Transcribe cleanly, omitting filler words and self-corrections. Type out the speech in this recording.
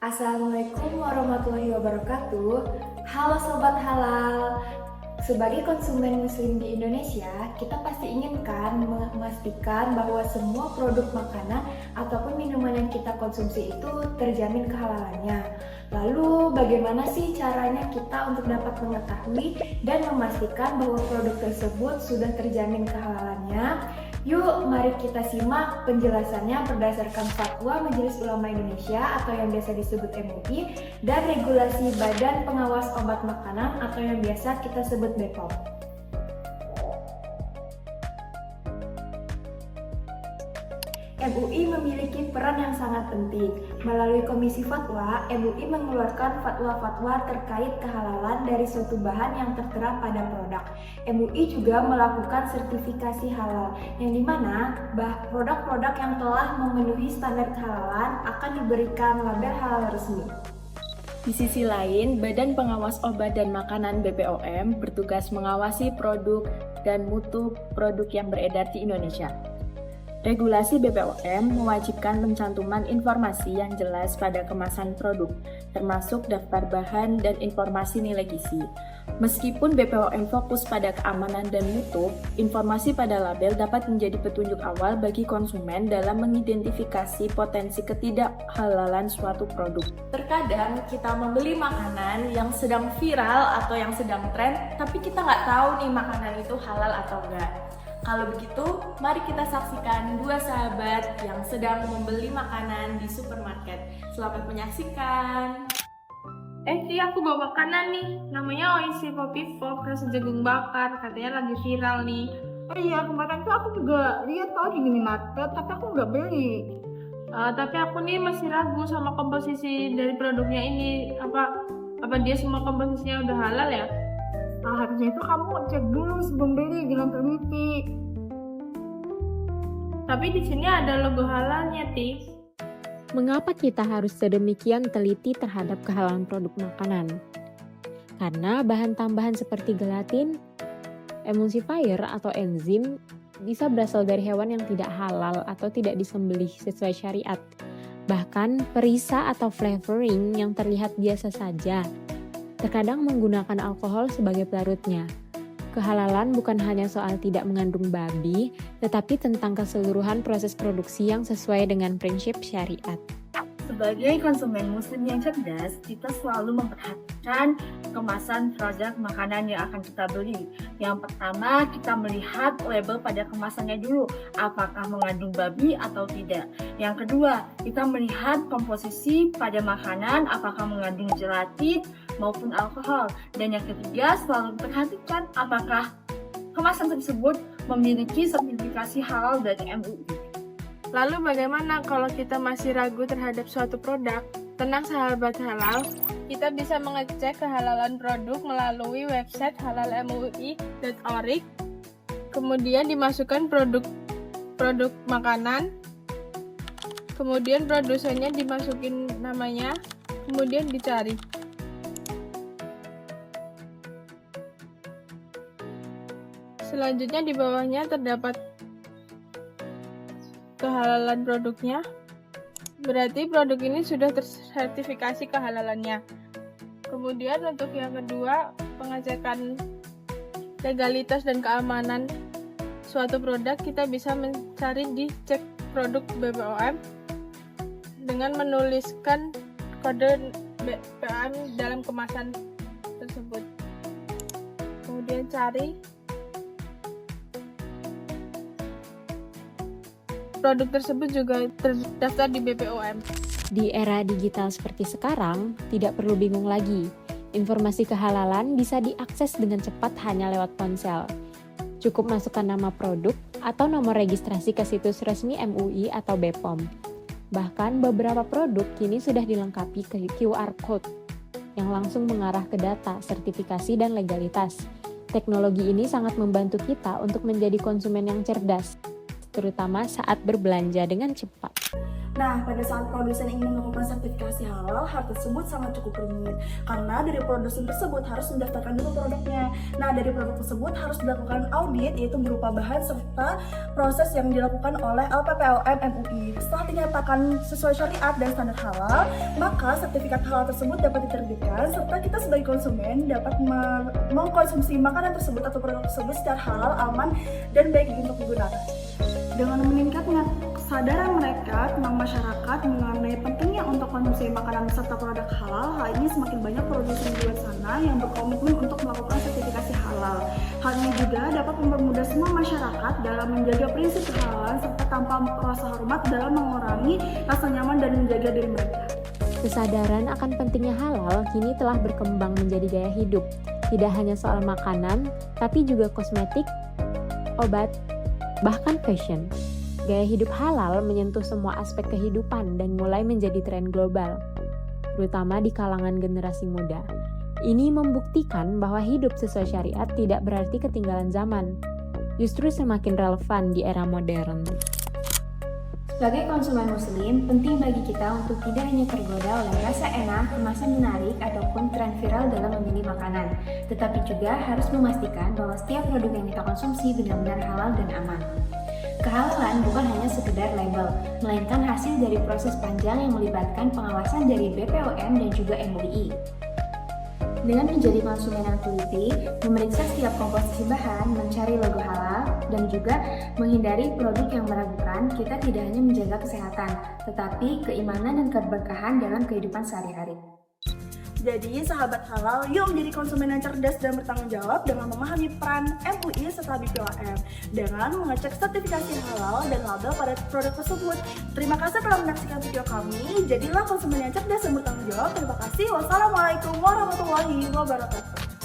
Assalamualaikum warahmatullahi wabarakatuh. Halo Sobat Halal. Sebagai konsumen muslim di Indonesia, kita pasti inginkan memastikan bahwa semua produk makanan ataupun minuman yang kita konsumsi itu terjamin kehalalannya. Lalu bagaimana sih caranya kita untuk dapat mengetahui dan memastikan bahwa produk tersebut sudah terjamin kehalalannya? Yuk, mari kita simak penjelasannya berdasarkan Fatwa Majelis Ulama Indonesia atau yang biasa disebut MUI dan regulasi Badan Pengawas Obat Makanan atau yang biasa kita sebut BPOM. MUI memiliki peran yang sangat penting. Melalui Komisi Fatwa, MUI mengeluarkan fatwa-fatwa terkait kehalalan dari suatu bahan yang tertera pada produk. MUI juga melakukan sertifikasi halal, yang dimana produk-produk yang telah memenuhi standar kehalalan akan diberikan label halal resmi. Di sisi lain, Badan Pengawas Obat dan Makanan BPOM bertugas mengawasi produk dan mutu produk yang beredar di Indonesia. Regulasi BPOM mewajibkan pencantuman informasi yang jelas pada kemasan produk, termasuk daftar bahan dan informasi nilai gizi. Meskipun BPOM fokus pada keamanan dan mutu, informasi pada label dapat menjadi petunjuk awal bagi konsumen dalam mengidentifikasi potensi ketidakhalalan suatu produk. Terkadang kita membeli makanan yang sedang viral atau yang sedang tren, tapi kita nggak tahu nih makanan itu halal atau enggak. Kalau begitu, mari kita saksikan dua sahabat yang sedang membeli makanan di supermarket. Selamat menyaksikan. Aku bawa makanan nih, namanya Oishi Poppy Pop rasa jagung bakar, katanya lagi viral nih. Oh iya, kemarin tuh aku juga lihat tau di minimarket, tapi aku nggak beli. Tapi aku nih masih ragu sama komposisi dari produknya ini. Apa dia semua komposisinya udah halal ya? Harusnya itu kamu cek dulu sebelum beli, jangan teliti. Tapi di sini ada logo halalnya, Tis. Mengapa kita harus sedemikian teliti terhadap kehalalan produk makanan? Karena bahan tambahan seperti gelatin, emulsifier atau enzim bisa berasal dari hewan yang tidak halal atau tidak disembelih sesuai syariat. Bahkan perisa atau flavoring yang terlihat biasa saja terkadang menggunakan alkohol sebagai pelarutnya. Kehalalan bukan hanya soal tidak mengandung babi, tetapi tentang keseluruhan proses produksi yang sesuai dengan prinsip syariat. Sebagai konsumen muslim yang cerdas, kita selalu memperhatikan kemasan produk makanan yang akan kita beli. Yang pertama, kita melihat label pada kemasannya dulu, apakah mengandung babi atau tidak. Yang kedua, kita melihat komposisi pada makanan, apakah mengandung gelatin maupun alkohol. Dan yang ketiga, selalu perhatikan apakah kemasan tersebut memiliki sertifikasi halal dari MUI. Lalu bagaimana kalau kita masih ragu terhadap suatu produk? Tenang sahabat halal, kita bisa mengecek kehalalan produk melalui website halalmui.org. Kemudian dimasukkan produk makanan. Kemudian produsennya dimasukin namanya, kemudian dicari. Selanjutnya di bawahnya terdapat kehalalan produknya. Berarti produk ini sudah tersertifikasi kehalalannya. Kemudian untuk yang kedua, pengecekan legalitas dan keamanan suatu produk, kita bisa mencari di cek produk BPOM dengan menuliskan kode BPOM dalam kemasan tersebut. Kemudian cari produk tersebut juga terdaftar di BPOM. Di era digital seperti sekarang, tidak perlu bingung lagi. Informasi kehalalan bisa diakses dengan cepat hanya lewat ponsel. Cukup masukkan nama produk atau nomor registrasi ke situs resmi MUI atau BPOM. Bahkan beberapa produk kini sudah dilengkapi ke QR Code yang langsung mengarah ke data, sertifikasi, dan legalitas. Teknologi ini sangat membantu kita untuk menjadi konsumen yang cerdas, terutama saat berbelanja dengan cepat. Nah, pada saat produsen ingin melakukan sertifikasi halal, hal tersebut sangat cukup rumit karena dari produsen tersebut harus mendaftarkan dulu produknya. Nah, dari produk tersebut harus dilakukan audit, yaitu berupa bahan serta proses yang dilakukan oleh LPPOM MUI. Setelah dinyatakan sesuai syariat dan standar halal, maka sertifikat halal tersebut dapat diterbitkan serta kita sebagai konsumen dapat mengkonsumsi makanan tersebut atau produk tersebut secara halal, aman, dan baik untuk digunakan. Dengan meningkatnya kesadaran mereka tentang masyarakat mengenai pentingnya untuk konsumsi makanan serta produk halal, hal ini semakin banyak produsen di luar sana yang berkomitmen untuk melakukan sertifikasi halal. Hal ini juga dapat mempermudah semua masyarakat dalam menjaga prinsip kehalalan serta tanpa rasa hormat dalam mengurangi rasa nyaman dan menjaga diri mereka. Kesadaran akan pentingnya halal kini telah berkembang menjadi gaya hidup. Tidak hanya soal makanan, tapi juga kosmetik, obat, bahkan fashion. Gaya hidup halal menyentuh semua aspek kehidupan dan mulai menjadi tren global, terutama di kalangan generasi muda. Ini membuktikan bahwa hidup sesuai syariat tidak berarti ketinggalan zaman, justru semakin relevan di era modern. Sebagai konsumen muslim, penting bagi kita untuk tidak hanya tergoda oleh rasa enak, kemasan menarik, ataupun tren viral dalam memilih makanan, tetapi juga harus memastikan bahwa setiap produk yang kita konsumsi benar-benar halal dan aman. Kehalalan bukan hanya sekedar label, melainkan hasil dari proses panjang yang melibatkan pengawasan dari BPOM dan juga MUI. Dengan menjadi konsumen yang teliti, memeriksa setiap komposisi bahan, mencari logo halal, dan juga menghindari produk yang meragukan, kita tidak hanya menjaga kesehatan, tetapi keimanan dan keberkahan dalam kehidupan sehari-hari. Jadi, sahabat halal, yuk menjadi konsumen yang cerdas dan bertanggung jawab dengan memahami peran MUI serta BPOM dengan mengecek sertifikasi halal dan label pada produk tersebut. Terima kasih telah menyaksikan video kami. Jadilah konsumen yang cerdas dan bertanggung jawab. Terima kasih. Wassalamualaikum warahmatullahi wabarakatuh.